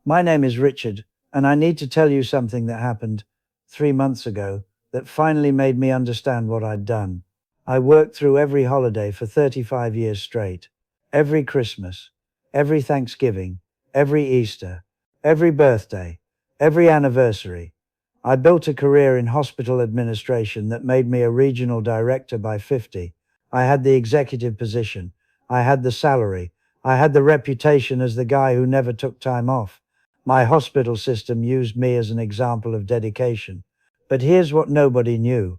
My name is Richard, and I need to tell you something that happened 3 months ago that finally made me understand what I'd done. I worked through every holiday for 35 years straight. Every Christmas, every Thanksgiving, every Easter, every birthday, every anniversary. I built a career in hospital administration that made me a regional director by 50. I had the executive position. I had the salary. I had the reputation as the guy who never took time off. My hospital system used me as an example of dedication. But here's what nobody knew.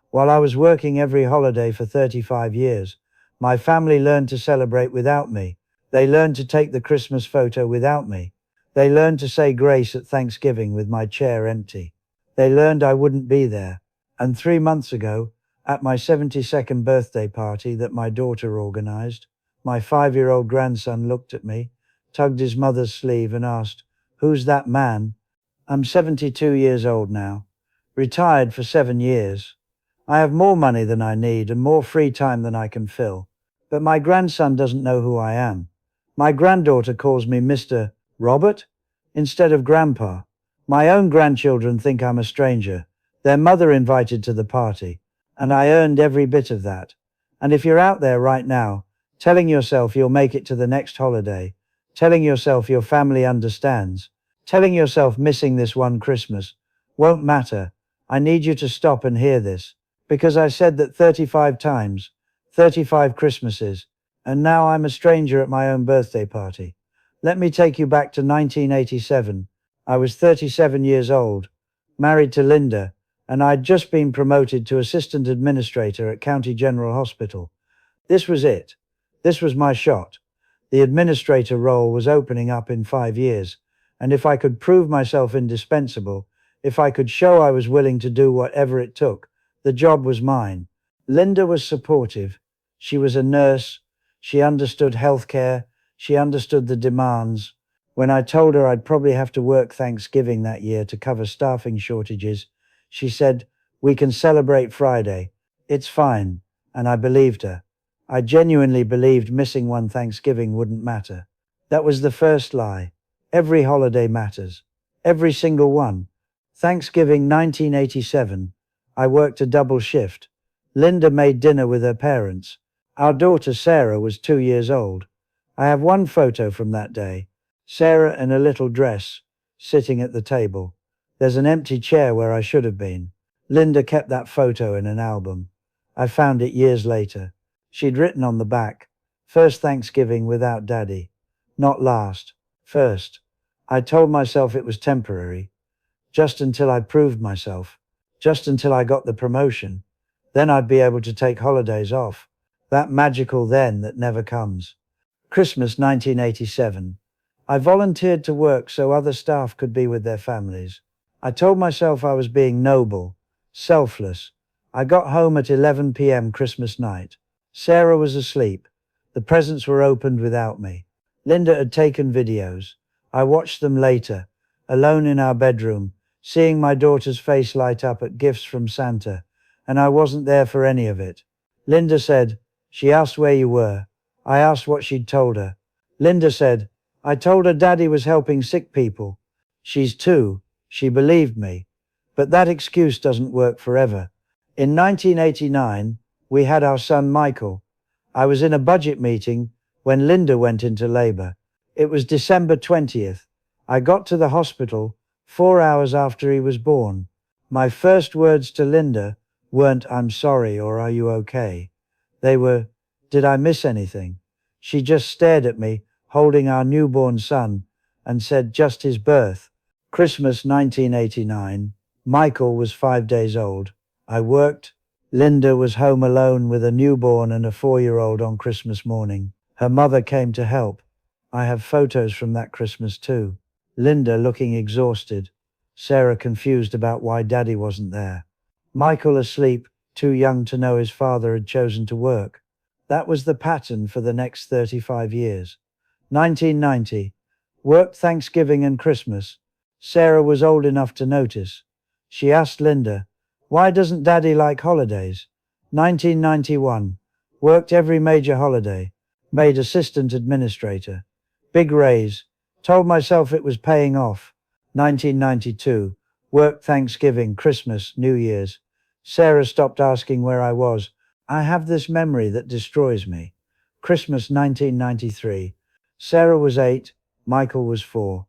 While I was working every holiday for 35 years, my family learned to celebrate without me. They learned to take the Christmas photo without me. They learned to say grace at Thanksgiving with my chair empty. They learned I wouldn't be there. And 3 months ago, at my 72nd birthday party that my daughter organized, my 5-year-old grandson looked at me, tugged his mother's sleeve and asked, "Who's that man?" I'm 72 years old now, retired for 7 years. I have more money than I need and more free time than I can fill. But my grandson doesn't know who I am. My granddaughter calls me Mr. Robert instead of Grandpa. My own grandchildren think I'm a stranger. Their mother invited to the party, and I earned every bit of that. And if you're out there right now, telling yourself you'll make it to the next holiday, telling yourself your family understands, telling yourself missing this one Christmas won't matter, I need you to stop and hear this, because I said that 35 times, 35 Christmases, and now I'm a stranger at my own birthday party. Let me take you back to 1987. I was 37 years old, married to Linda, and I'd just been promoted to assistant administrator at County General Hospital. This was it. This was my shot. The administrator role was opening up in 5 years, and if I could prove myself indispensable, if I could show I was willing to do whatever it took, the job was mine. Linda was supportive. She was a nurse. She understood healthcare. She understood the demands. When I told her I'd probably have to work Thanksgiving that year to cover staffing shortages, she said, "We can celebrate Friday. It's fine." And I believed her. I genuinely believed missing one Thanksgiving wouldn't matter. That was the first lie. Every holiday matters. Every single one. Thanksgiving 1987. I worked a double shift. Linda made dinner with her parents. Our daughter Sarah was 2 years old. I have one photo from that day. Sarah in a little dress, sitting at the table. There's an empty chair where I should have been. Linda kept that photo in an album. I found it years later. She'd written on the back, "First Thanksgiving without Daddy. Not last. First." I told myself it was temporary. Just until I proved myself. Just until I got the promotion. Then I'd be able to take holidays off. That magical then that never comes. Christmas 1987. I volunteered to work so other staff could be with their families. I told myself I was being noble, selfless. I got home at 11 p.m. Christmas night. Sarah was asleep. The presents were opened without me. Linda had taken videos. I watched them later, alone in our bedroom, seeing my daughter's face light up at gifts from Santa, and I wasn't there for any of it. Linda said, she asked where you were. I asked what she'd told her. Linda said, I told her Daddy was helping sick people. She's 2. She believed me. But that excuse doesn't work forever. In 1989, we had our son Michael. I was in a budget meeting when Linda went into labor. It was December 20th. I got to the hospital 4 hours after he was born. My first words to Linda weren't "I'm sorry" or "Are you okay?" They were, "Did I miss anything?" She just stared at me, holding our newborn son, and said, "Just his birth." Christmas 1989. Michael was 5 days old. I worked. Linda was home alone with a newborn and a 4-year-old on Christmas morning. Her mother came to help. I have photos from that Christmas too. Linda looking exhausted. Sarah confused about why Daddy wasn't there. Michael asleep, too young to know his father had chosen to work. That was the pattern for the next 35 years. 1990. Worked Thanksgiving and Christmas. Sarah was old enough to notice. She asked Linda, "Why doesn't Daddy like holidays?" 1991. Worked every major holiday. Made assistant administrator. Big raise. Told myself it was paying off. 1992. Work Thanksgiving, Christmas, New Year's. Sarah stopped asking where I was. I have this memory that destroys me. Christmas 1993. Sarah was 8, Michael was 4.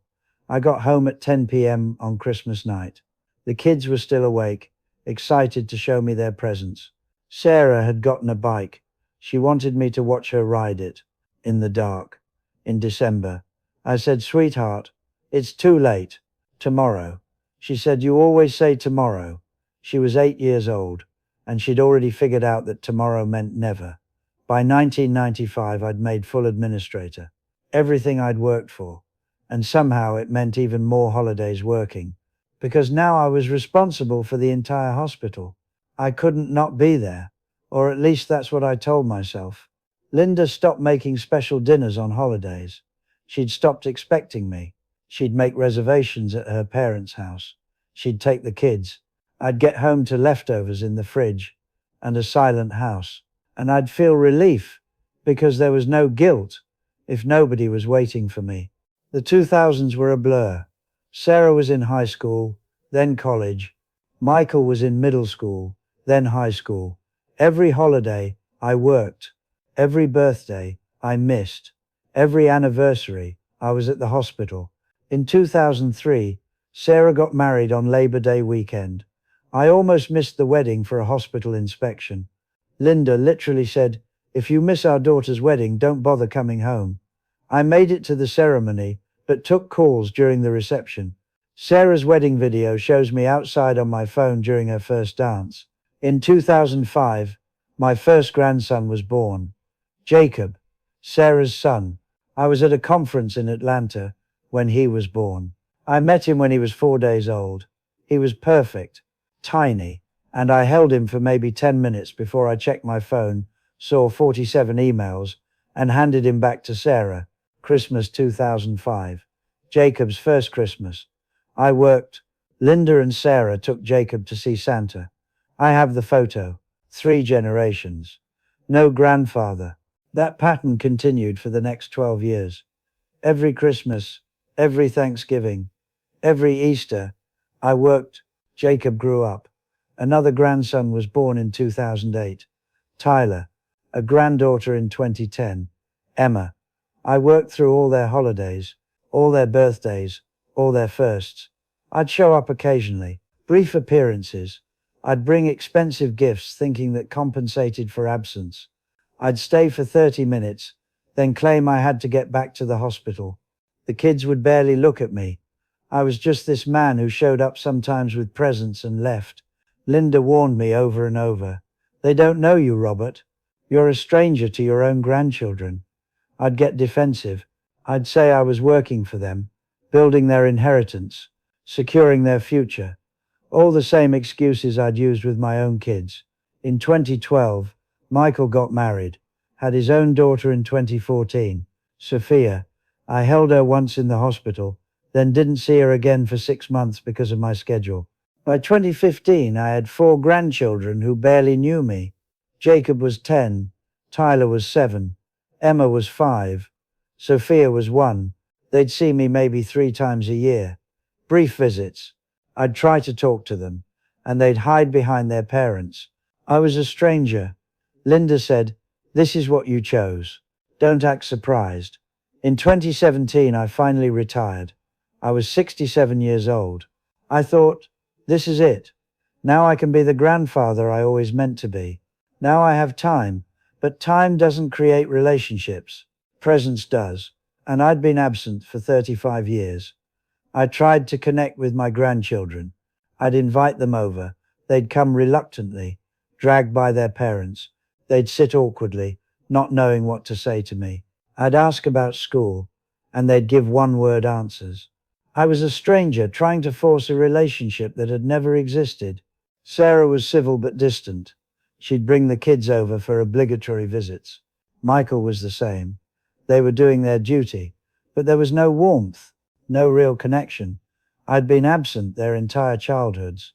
I got home at 10 p.m. on Christmas night. The kids were still awake, excited to show me their presents. Sarah had gotten a bike. She wanted me to watch her ride it, in the dark, in December. I said, "Sweetheart, it's too late. Tomorrow." She said, "You always say tomorrow." She was 8 years old, and she'd already figured out that tomorrow meant never. By 1995, I'd made full administrator, everything I'd worked for, and somehow it meant even more holidays working, because now I was responsible for the entire hospital. I couldn't not be there, or at least that's what I told myself. Linda stopped making special dinners on holidays. She'd stopped expecting me. She'd make reservations at her parents' house. She'd take the kids. I'd get home to leftovers in the fridge and a silent house. And I'd feel relief because there was no guilt if nobody was waiting for me. The 2000s were a blur. Sarah was in high school, then college. Michael was in middle school, then high school. Every holiday I worked. Every birthday I missed. Every anniversary I was at the hospital. In 2003, Sarah got married on Labor Day weekend. I almost missed the wedding for a hospital inspection. Linda literally said, "If you miss our daughter's wedding, don't bother coming home." I made it to the ceremony, but took calls during the reception. Sarah's wedding video shows me outside on my phone during her first dance. In 2005, my first grandson was born. Jacob, Sarah's son. I was at a conference in Atlanta when he was born. I met him when he was 4 days old. He was perfect, tiny, and I held him for maybe 10 minutes before I checked my phone, saw 47 emails, and handed him back to Sarah. Christmas 2005. Jacob's first Christmas. I worked. Linda and Sarah took Jacob to see Santa. I have the photo. 3 generations. No grandfather. That pattern continued for the next 12 years. Every Christmas, every Thanksgiving, every Easter, I worked. Jacob grew up. Another grandson was born in 2008. Tyler, a granddaughter in 2010. Emma. I worked through all their holidays, all their birthdays, all their firsts. I'd show up occasionally, brief appearances. I'd bring expensive gifts thinking that compensated for absence. I'd stay for 30 minutes, then claim I had to get back to the hospital. The kids would barely look at me. I was just this man who showed up sometimes with presents and left. Linda warned me over and over. "They don't know you, Robert. You're a stranger to your own grandchildren." I'd get defensive. I'd say I was working for them, building their inheritance, securing their future. All the same excuses I'd used with my own kids. In 2012, Michael got married, had his own daughter in 2014, Sophia. I held her once in the hospital, then didn't see her again for 6 months because of my schedule. By 2015, I had 4 grandchildren who barely knew me. Jacob was 10, Tyler was 7, Emma was 5, Sophia was 1. They'd see me maybe 3 times a year. Brief visits. I'd try to talk to them, and they'd hide behind their parents. I was a stranger. Linda said, "This is what you chose. Don't act surprised." In 2017, I finally retired. I was 67 years old. I thought, this is it. Now I can be the grandfather I always meant to be. Now I have time, but time doesn't create relationships. Presence does, and I'd been absent for 35 years. I tried to connect with my grandchildren. I'd invite them over. They'd come reluctantly, dragged by their parents. They'd sit awkwardly, not knowing what to say to me. I'd ask about school, and they'd give one-word answers. I was a stranger trying to force a relationship that had never existed. Sarah was civil but distant. She'd bring the kids over for obligatory visits. Michael was the same. They were doing their duty, but there was no warmth, no real connection. I'd been absent their entire childhoods.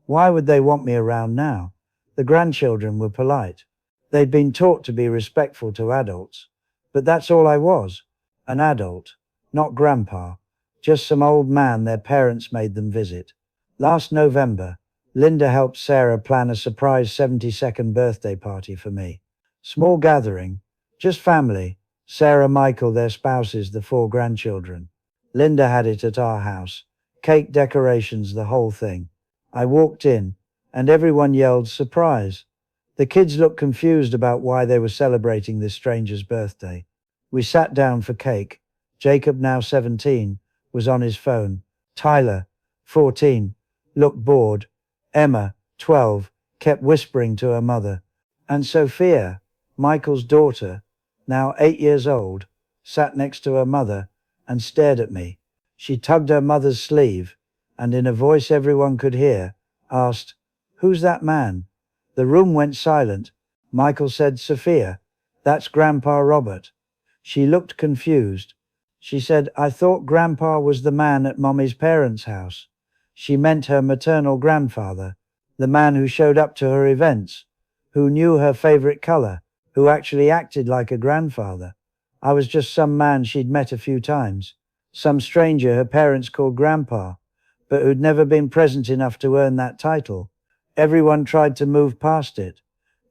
Why would they want me around now? The grandchildren were polite. They'd been taught to be respectful to adults. But that's all I was, an adult, not grandpa. just some old man their parents made them visit. Last November, Linda helped Sarah plan a surprise 72nd birthday party for me. Small gathering, just family, Sarah, Michael, their spouses, the 4 grandchildren. Linda had it at our house. Cake, decorations, the whole thing. I walked in, and everyone yelled, "Surprise!" The kids looked confused about why they were celebrating this stranger's birthday. We sat down for cake. Jacob, now 17, was on his phone. Tyler, 14, looked bored. Emma, 12, kept whispering to her mother. And Sophia, Michael's daughter, now 8 years old, sat next to her mother and stared at me. She tugged her mother's sleeve and, in a voice everyone could hear, asked, "Who's that man?" The room went silent. Michael said, "Sophia, that's Grandpa Robert." She looked confused. She said, "I thought Grandpa was the man at Mommy's parents' house." She meant her maternal grandfather, the man who showed up to her events, who knew her favorite color, who actually acted like a grandfather. I was just some man she'd met a few times, some stranger her parents called Grandpa, but who'd never been present enough to earn that title. Everyone tried to move past it.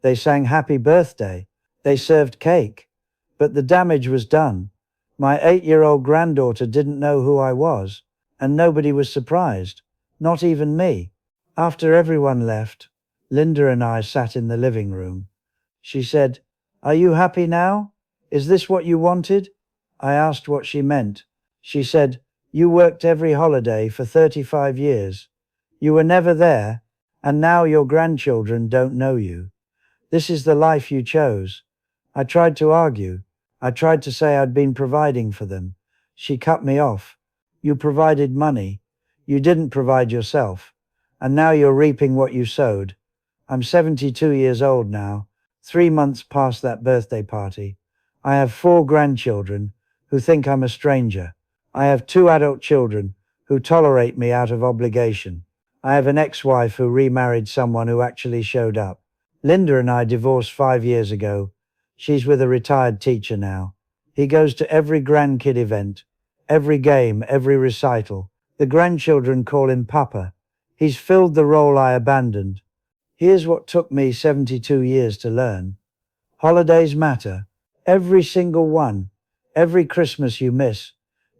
They sang happy birthday. They served cake. But the damage was done. My 8-year-old granddaughter didn't know who I was, and nobody was surprised, not even me. After everyone left, Linda and I sat in the living room. She said, "Are you happy now? Is this what you wanted?" I asked what she meant. She said, "You worked every holiday for 35 years. You were never there, and now your grandchildren don't know you. This is the life you chose." I tried to argue. I tried to say I'd been providing for them. She cut me off. "You provided money. You didn't provide yourself. And now you're reaping what you sowed." I'm 72 years old now, 3 months past that birthday party. I have 4 grandchildren who think I'm a stranger. I have 2 adult children who tolerate me out of obligation. I have an ex-wife who remarried someone who actually showed up. Linda and I divorced 5 years ago. She's with a retired teacher now. He goes to every grandkid event, every game, every recital. The grandchildren call him Papa. He's filled the role I abandoned. Here's what took me 72 years to learn. Holidays matter. Every single one. Every Christmas you miss.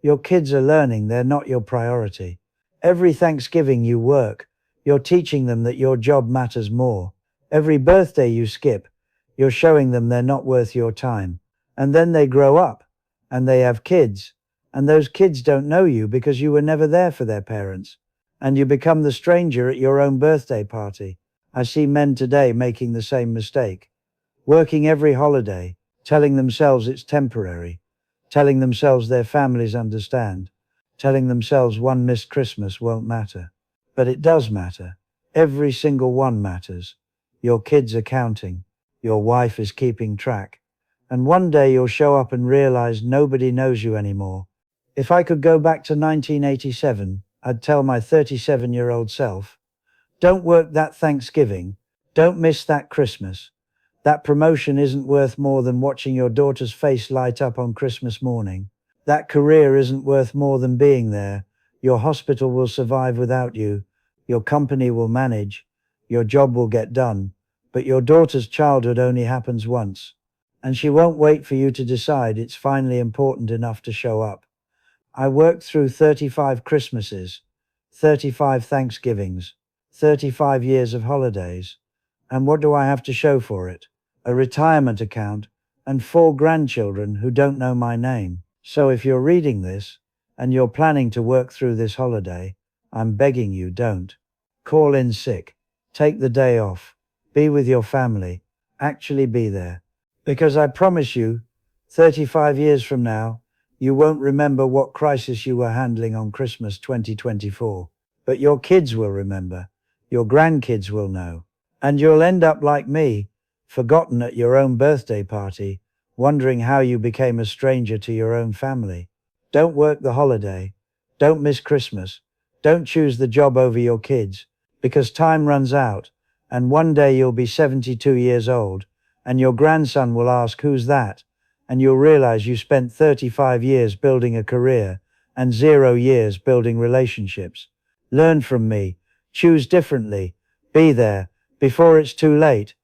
Your kids are learning they're not your priority. Every Thanksgiving you work. You're teaching them that your job matters more. Every birthday you skip. You're showing them they're not worth your time. And then they grow up. And they have kids. And those kids don't know you because you were never there for their parents. And you become the stranger at your own birthday party. I see men today making the same mistake. Working every holiday, telling themselves it's temporary, telling themselves their families understand, telling themselves one missed Christmas won't matter. But it does matter. Every single one matters. Your kids are counting. Your wife is keeping track. And one day you'll show up and realize nobody knows you anymore. If I could go back to 1987, I'd tell my 37-year-old self, "Don't work that Thanksgiving. Don't miss that Christmas. That promotion isn't worth more than watching your daughter's face light up on Christmas morning. That career isn't worth more than being there. Your hospital will survive without you. Your company will manage. Your job will get done. But your daughter's childhood only happens once. And she won't wait for you to decide it's finally important enough to show up." I worked through 35 Christmases, 35 Thanksgivings, 35 years of holidays. And what do I have to show for it? A retirement account and 4 grandchildren who don't know my name. So if you're reading this and you're planning to work through this holiday, I'm begging you, don't. Call in sick. Take the day off. Be with your family. Actually be there. Because I promise you, 35 years from now, you won't remember what crisis you were handling on Christmas 2024. But your kids will remember. Your grandkids will know. And you'll end up like me, forgotten at your own birthday party, wondering how you became a stranger to your own family. Don't work the holiday. Don't miss Christmas. Don't choose the job over your kids, because time runs out, and one day you'll be 72 years old, and your grandson will ask, "Who's that?" And you'll realize you spent 35 years building a career, and 0 years building relationships. Learn from me. Choose differently. Be there before it's too late.